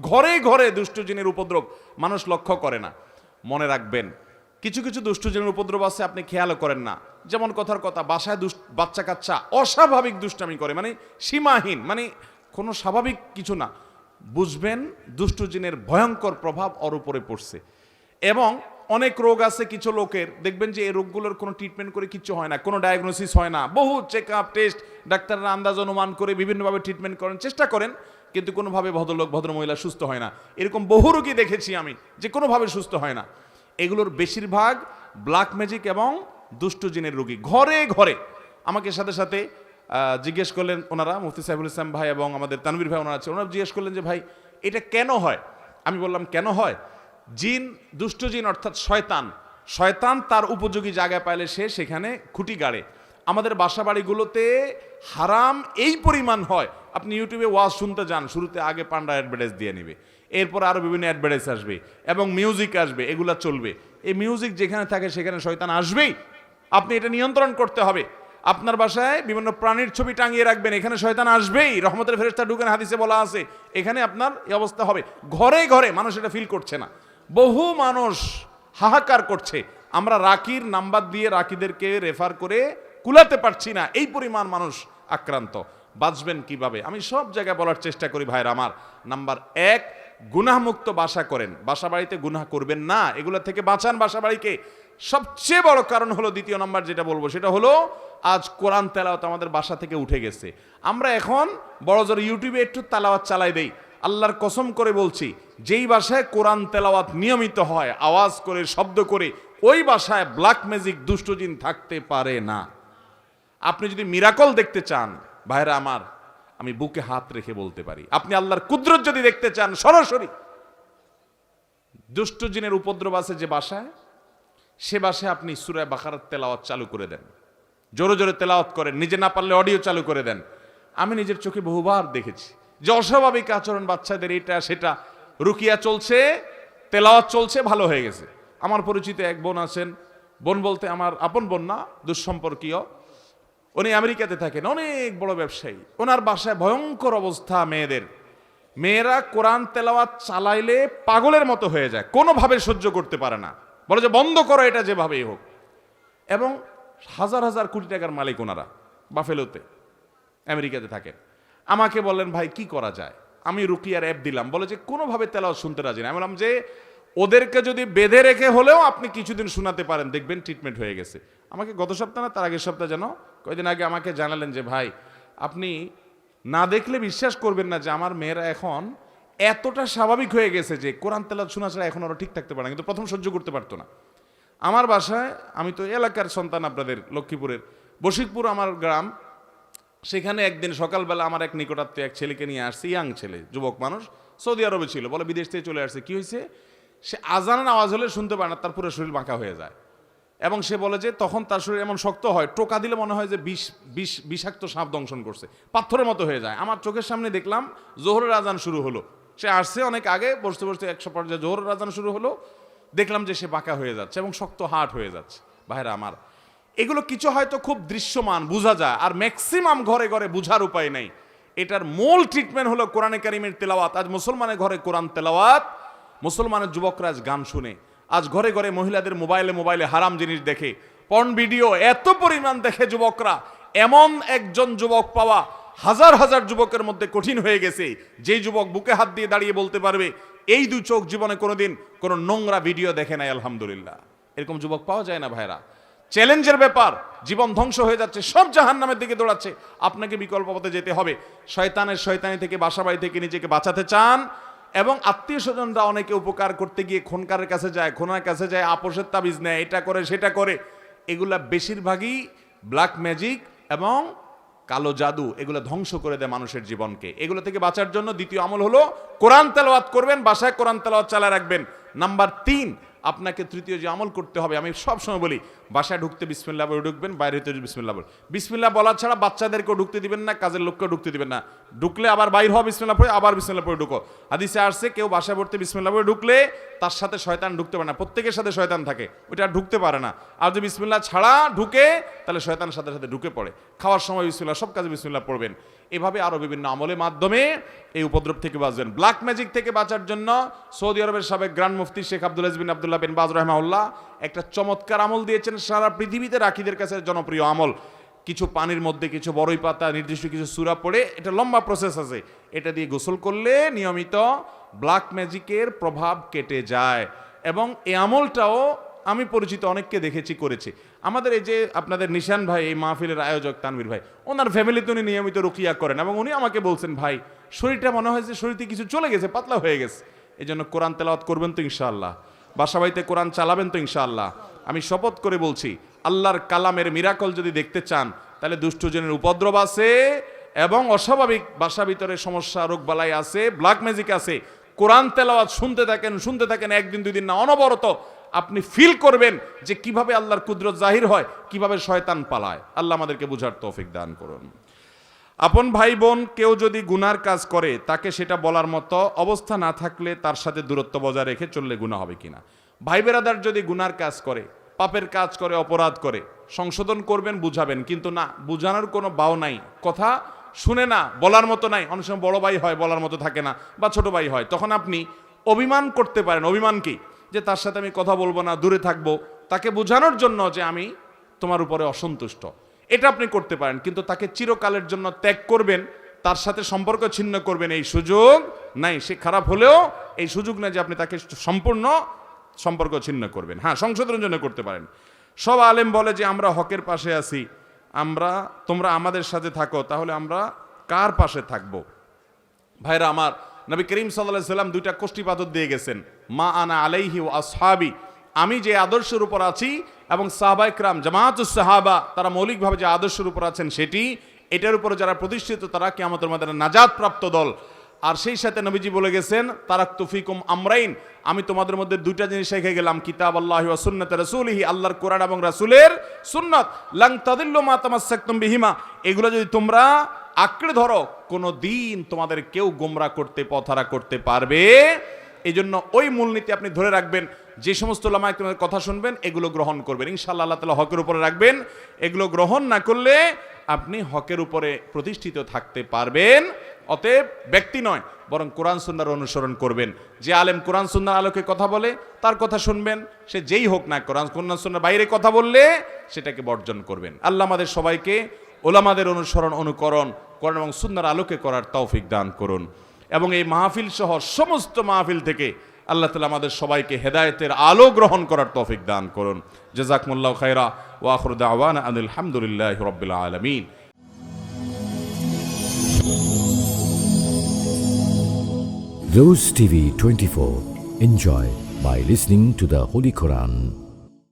ঘরে ঘরে দুষ্ট জিনের উপদ্রব, মানুষ লক্ষ্য করে না। মনে রাখবেন, কিছু কিছু দুষ্ট জিনের উপদ্রব আছে আপনি খেয়ালও করেন না। যেমন কথার কথা, বাসায় বাচ্চা কাচ্চা অস্বাভাবিক দুষ্টামি করে, মানে সীমাহীন, মানে কোনো স্বাভাবিক কিছু না। বুঝবেন দুষ্ট জিনের ভয়ঙ্কর প্রভাব ওর উপরে পড়ছে। এবং অনেক রোগ আছে কিছু লোকের, দেখবেন যে এই রোগগুলোর কোনো ট্রিটমেন্ট করে কিচ্ছু হয় না, কোনো ডায়াগনোসিস হয় না, বহু চেক আপ টেস্ট, ডাক্তাররা আন্দাজ অনুমান করে বিভিন্নভাবে ট্রিটমেন্ট করেন, চেষ্টা করেন, কিন্তু কোনোভাবে ভদ্রলোক ভদ্রমহিলা সুস্থ হয় না। এরকম বহু রোগী দেখেছি আমি যে কোনোভাবে সুস্থ হয় না। এগুলোর বেশিরভাগ ব্ল্যাক ম্যাজিক এবং দুষ্ট জিনের রোগী ঘরে ঘরে। আমাকে সাথে সাথে জিজ্ঞেস করলেন ওনারা, মুফতি সাইফুল ইসলাম ভাই এবং আমাদের তানভীর ভাই ওনারা আছে, ওনারা জিজ্ঞেস করলেন যে ভাই এটা কেন হয়। আমি বললাম কেন হয়, জিন, দুষ্ট জিন অর্থাৎ শয়তান, শয়তান তার উপযোগী জায়গায় পাইলে সে সেখানে খুঁটি গাড়ে। আমাদের বাসা বাড়িগুলোতে হারাম এই পরিমাণ হয়, আপনি ইউটিউবে ওয়াজ শুনতে যান, শুরুতে আগে পান্ডা অ্যাডভার্টাইজ দিয়ে নেবে, এরপর আরও বিভিন্ন অ্যাডভার্টাইজ আসবে এবং মিউজিক আসবে, এগুলা চলবে। এই মিউজিক যেখানে থাকে সেখানে শয়তান আসবেই, আপনি এটা নিয়ন্ত্রণ করতে হবে। আপনার বাসায় বিভিন্ন প্রাণীর ছবি টাঙিয়ে রাখবেন, এখানে শয়তান আসবেই, রহমতের ফেরেশতা ঢুকেন, হাদিসে বলা আছে, এখানে আপনার এই অবস্থা হবে। ঘরে ঘরে মানুষ এটা ফিল করছে না, বহু মানুষ হাহাকার করছে। আমরা রাকির নাম্বার দিয়ে রাকিদেরকে রেফার করে কুলাতে পারছি না, এই পরিমাণ মানুষ আক্রান্ত। বাঁচবেন কিভাবে আমি সব জায়গায় বলার চেষ্টা করি ভাইরা আমার। নাম্বার 1, গুনাহমুক্ত বাসা করেন, বাসা বাড়িতে গুনাহ করবেন না, এগুলো থেকে বাঁচান বাসা বাড়িকে। সবচেয়ে বড় কারণ হলো, দ্বিতীয় নাম্বার যেটা বলবো সেটা হলো, আজ কোরআন তেলাওয়াত আমাদের বাসা থেকে উঠে গেছে। আমরা এখন বড় জোর ইউটিউবে একটু তেলাওয়াত চালাই দেই। আল্লাহর কসম করে বলছি, যেই বাসায় কোরআন তেলাওয়াত নিয়মিত হয়, আওয়াজ করে, শব্দ করে, ওই বাসায় ব্ল্যাক ম্যাজিক দুষ্টজিন থাকতে পারে না। আপনি যদি মিরাকল দেখতে চান ভাইরা আমার, আমি বুকে হাত রেখে বলতে পারি, আপনি আল্লাহর কুদরত যদি দেখতে চান সরাসরি, দুষ্ট জিনের উপদ্রব আছে যে বাসায়, সে বাসায় আপনি সূরা বাকারার তেলাওয়াত চালু করে দেন, জোরে জোরে তেলাওয়াত করেন, নিজে না পারলে অডিও চালু করে দেন। আমি নিজের চোখে বহুবার দেখেছি যে অস্বাভাবিক আচরণ বাচ্চাদের, এটা সেটা, রুকিয়া চলছে, তেলাওয়াত চলছে, ভালো হয়ে গেছে। আমার পরিচিত এক বোন আছেন, বোন বলতে আমার আপন বোন না, দুঃসম্পর্কীয়, উনি আমেরিকাতে থাকেন, অনেক বড় ব্যবসায়ী। ওনার বাসায় ভয়ঙ্কর অবস্থা মেয়েদের, মেয়েরা কোরআন তেলাওয়াত চালাইলে পাগলের মতো হয়ে যায়, কোনোভাবে সহ্য করতে পারে না, বলে যে বন্ধ করো এটা যেভাবেই হোক। এবং হাজার হাজার কোটি টাকার মালিক ওনারা, বাফেলোতে আমেরিকাতে থাকেন। আমাকে বললেন ভাই কি করা যায়, আমি রুকিয়ার অ্যাপ দিলাম, বলে যে কোনোভাবে তেলাওয়াত শুনতে রাজি না। আমি বললাম যে ওদেরকে যদি বেঁধে রেখে হলেও আপনি কিছুদিন শোনাতে পারেন, দেখবেন ট্রিটমেন্ট হয়ে গেছে। আমাকে গত সপ্তাহ না তার আগের সপ্তাহ যেন, কয়েকদিন আগে আমাকে জানালেন যে ভাই আপনি না দেখলে বিশ্বাস করবেন না যে আমার মেয়েরা এখন এতটা স্বাভাবিক হয়ে গেছে যে কোরআন তেলাওয়াত শোনা ছাড়া এখন ওরা ঠিক থাকতে পারে না, কিন্তু প্রথম সহ্য করতে পারতো না। আমার বাসায়, আমি তো এলাকার সন্তান, আপনাদের লক্ষ্মীপুরের বশিকপুর আমার গ্রাম, সেখানে একদিন সকালবেলা আমার এক নিকটাত্মীয় এক ছেলেকে নিয়ে আসছে, ইয়াং ছেলে, যুবক মানুষ, সৌদি আরবে ছিল, বলে বিদেশ থেকে চলে আসছে। কি হয়েছে, সে আজানের আওয়াজ হলে শুনতে পারে না, তার পুরো শরীর বাঁকা হয়ে যায়। এবং সে বলে যে তখন তার শরীর এমন শক্ত হয়, টোকা দিলে মনে হয় যে বিষাক্ত সাপ দংশন করছে, পাথরের মতো হয়ে যায়। আমার চোখের সামনে দেখলাম জোহরের আজান শুরু হলো, সে আসছে অনেক আগে, বসতে বসতে 100 পর্যায়ে জোহরের আজান শুরু হলো, দেখলাম যে সে বাঁকা হয়ে যাচ্ছে এবং শক্ত হার্ট হয়ে যাচ্ছে। ভাইরা আমার, এগুলো কিছু হয়তো খুব দৃশ্যমান বোঝা যায়, আর ম্যাক্সিমাম ঘরে ঘরে বোঝার উপায় নেই। এটার মূল ট্রিটমেন্ট হলো কোরআনে কারিমের তেলাওয়াত। আজ মুসলমানের ঘরে কোরআন তেলাওয়াত, মুসলমানের যুবকরা আজ গান শুনে, আজ ঘরে ঘরে মহিলাদের মোবাইলে মোবাইলে হারাম জিনিস দেখে, পর্ন ভিডিও এত পরিমাণ দেখে যুবকরা। এমন একজন যুবক পাওয়া হাজার হাজার যুবকের মধ্যে কঠিন হয়ে গেছে, যেই যুবক বুকে হাত দিয়ে দাঁড়িয়ে বলতে পারবে এই 2 চোখ জীবনে কোনোদিন কোনো নোংরা ভিডিও দেখে নাই, আলহামদুলিল্লাহ। এরকম যুবক পাওয়া যায় না ভাইরা। চ্যালেঞ্জের ব্যাপার, জীবন ধ্বংস হয়ে যাচ্ছে, সব জাহান্নামের দিকে দৌড়াচ্ছে, আপনাকে বিকল্প পথে যেতে হবে। শয়তানের শয়তানি থেকে, বাসা বাড়ি থেকে নিজেকে বাঁচাতে চান, এবং আত্মীয় স্বজনরা অনেকে উপকার করতে গিয়ে খনকারের কাছে যায়, খোনার কাছে যায়, আপোষের তাবিজ নেয়, এটা করে সেটা করে, এগুলা বেশিরভাগই ব্ল্যাক ম্যাজিক এবং কালো জাদু, এগুলো ধ্বংস করে দেয় মানুষের জীবনকে। এগুলো থেকে বাঁচার জন্য দ্বিতীয় আমল হলো কোরআন তেলাওয়াত করবেন, বাসায় কোরআন তেলাওয়াত চালায় রাখবেন। নাম্বার 3, আপনাকে তৃতীয় যে আমল করতে হবে, আমি সবসময় বলি বাসায় ঢুকতে বিসমিল্লাহ বলে ঢুকবেন, বাইরে হতে বিসমিল্লাহ বলে। বিসমিল্লাহ বলা ছাড়া বাচ্চাদেরকেও ঢুকতে দিবেন না, কাজের লোককেও ঢুকতে দিবেন না। ঢুকলে আবার বাইর হওয়া বিসমিল্লাহ পড়ে, আবার বিসমিল্লাহ পড়ে ঢুকো। হাদিসে আসছে কেউ বাসায় পড়তে বিসমিল্লাহ পড়ে ঢুকলে তার সাথে শয়তান ঢুকতে পারে না, প্রত্যেকের সাথে শয়তান থাকে, ওইটা আর ঢুকতে পারে না। আর যদি বিসমিল্লাহ ছাড়া ঢুকে তাহলে শয়তানের সাথে সাথে ঢুকে পড়ে। খাওয়ার সময় বিসমিল্লাহ, সব কাজে বিসমিল্লাহ পড়বেন। এভাবে আরো বিভিন্ন আমলের মাধ্যমে এই উপদ্রব থেকে বাঁচবেন। ব্ল্যাক ম্যাজিক থেকে বাঁচার জন্য সৌদি আরবের সাবেক গ্র্যান্ড মুফতি শেখ আব্দুল আজিজ বিন আব্দুল্লাহ বিন বাজ রাহিমাহুল্লাহ একটা চমৎকার আমল দিয়েছেন, সারা পৃথিবীতে রাখীদের কাছে জনপ্রিয় আমল। কিছু পানির মধ্যে কিছু বড়ই পাতা, নির্দিষ্ট কিছু সূরা পড়ে, এটা লম্বা প্রসেস আছে, এটা দিয়ে গোসল করলে নিয়মিত ব্ল্যাক ম্যাজিকের প্রভাব কেটে যায়। এবং এই আমলটাও আমি পরিচিত অনেককে দেখেছি করেছি। আমাদের এই যে আপনাদের নিশান ভাই, এই মাহফিলের আয়োজক তানভীর ভাই, ওনার ফ্যামিলিতে উনি নিয়মিত রুকিয়া করেন এবং উনি আমাকে বলছেন, ভাই শরীরটা মনে হয় যে শরীরতে কিছু চলে গেছে, পাতলা হয়ে গেছে। এই জন্য কোরআন তেলাওয়াত করবেন তো ইনশাআল্লাহ, বাসা বাড়িতে কোরআন চালাবেন তো ইনশাআল্লাহ। আমি শপথ করে বলছি, আল্লাহর কালামের মিরাকল যদি দেখতে চান তাহলে দুষ্টজনের উপদ্রব আছে এবং অস্বাভাবিক বাসা ভিতরে সমস্যা রোগবালাই আছে, ব্ল্যাক ম্যাজিক আছে। কোরআন তেলাওয়াত শুনতে থাকেন, একদিন দুই দিন না, অনবরত আপনি ফিল করবেন যে কিভাবে আল্লাহর কুদরত জাহির হয়, কিভাবে শয়তান পালায়। আল্লাহ আমাদেরকে বুঝার তৌফিক দান করুন। আপন ভাই বোন কেউ যদি গুনার কাজ করে, তাকে সেটা বলার মতো অবস্থা না থাকলে তার সাথে দূরত্ব বজায় রেখে চললে গুনাহ হবে কিনা। ভাই বেরাদার যদি গুনার কাজ করে, পাপের কাজ করে, অপরাধ করে, সংশোধন করবেন, বুঝাবেন, কিন্তু না বুঝানোর কোনো বাও নাই, কথা শুনে না, বলার মতো নাই। অনেক সময় বড় ভাই হয়, বলার মতো থাকে না, বা ছোট ভাই হয়, তখন আপনি অভিমান করতে পারেন। অভিমান কি? যে তার সাথে আমি কথা বলবো না, দূরে থাকবো, তাকে বোঝানোর জন্য যে আমি তোমার উপরে অসন্তুষ্ট, এটা আপনি করতে পারেন। কিন্তু তাকে চিরকালের জন্য ত্যাগ করবেন, তার সাথে সম্পর্ক ছিন্ন করবেন, এই সুযোগ নাই। সে খারাপ হলেও এই সুযোগ নাই যে আপনি তাকে সম্পূর্ণ সম্পর্ক ছিন্ন করবেন। হ্যাঁ, সংশোধনের জন্য করতে পারেন। সব আলেম বলে যে আমরা হকের পাশে আছি, তোমরা আমাদের সাথে থাকো, তাহলে আমরা কার পাশে থাকবো? ভাইরা আমার, নবী করিম সাল্লাল্লাহু আলাইহি সাল্লাম দুইটা কষ্টিপাথর দিয়ে গেছেন, মা আনা আলাইহি ওয়া আসহাবি, আমি যে আদর্শের উপর আছি এবং সাহাবায়ে কেরাম জামাআতুস সাহাবা তারা মৌলিকভাবে যে আদর্শের উপর আছেন সেটি, এটার উপরে যারা প্রতিষ্ঠিত তারা কিয়ামতের ময়দানে নাজাত প্রাপ্ত দল। আর সেই সাথে নবীজি বলে গেছেন, তারাকতু ফিকুম আমরাইন, আমি তোমাদের মধ্যে দুইটা জিনিস রেখে গেলাম, কিতাবাল্লাহি ওয়া সুন্নাতে রাসূলিহি, আল্লাহর কোরআন এবং রাসূলের সুন্নাত, লান তাদিল্লু মা তামাসসাকতুম বিহিমা, এগুলো যদি তোমরা আঁকড়ে ধরো কোনো দিন তোমাদের কেউ গোমরা করতে, পথহারা করতে পারবে। এই জন্য ওই মূলনীতি আপনি ধরে রাখবেন। যে সমস্ত উলামা ইকরামের কথা শুনবেন এগুলো গ্রহণ করবেন, ইনশাআল্লাহ আল্লাহ তাআলা হকের উপরে রাখবেন। এগুলো গ্রহণ না করলে আপনি হকের উপরে প্রতিষ্ঠিত থাকতে পারবেন। অতএব ব্যক্তি নয়, বরং কোরআন সুন্নাহর অনুসরণ করবেন। যে আলেম কোরআন সুন্নাহর আলোকে কথা বলে তার কথা শুনবেন, সে যেই হোক না, কোরআন সুন্নাহর বাইরে কথা বললে সেটাকে বর্জন করবেন। আল্লাহ আমাদের সবাইকে ওলামাদের অনুসরণ, অনুকরণ, কোরআন এবং সুন্নাহর আলোকে করার তৌফিক দান করুন। এবং এই মাহফিল সহ সমস্ত মাহফিল থেকে আল্লাহ তাআলা আমাদের সবাইকে হেদায়েতের আলো গ্রহণ করার তৌফিক দান করুন। জাযাকুমুল্লাহু খায়রা ওয়া আখিরু দাওয়ানা আনিল হামদুলিল্লাহি রাব্বিল আলামিন। Rose TV 24. Enjoy by listening to the Holy Quran.